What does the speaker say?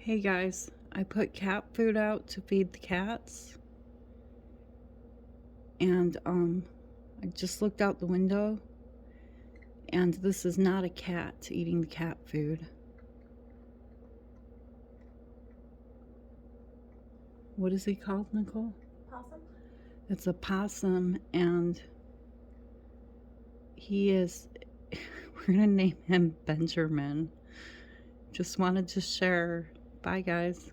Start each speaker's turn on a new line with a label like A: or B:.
A: Hey guys, I put cat food out to feed the cats, and I just looked out the window, and this is not a cat eating the cat food. What is he called, Nicole?
B: Possum?
A: It's a possum, and he is, we're gonna name him Benjamin. Just wanted to share. Bye guys.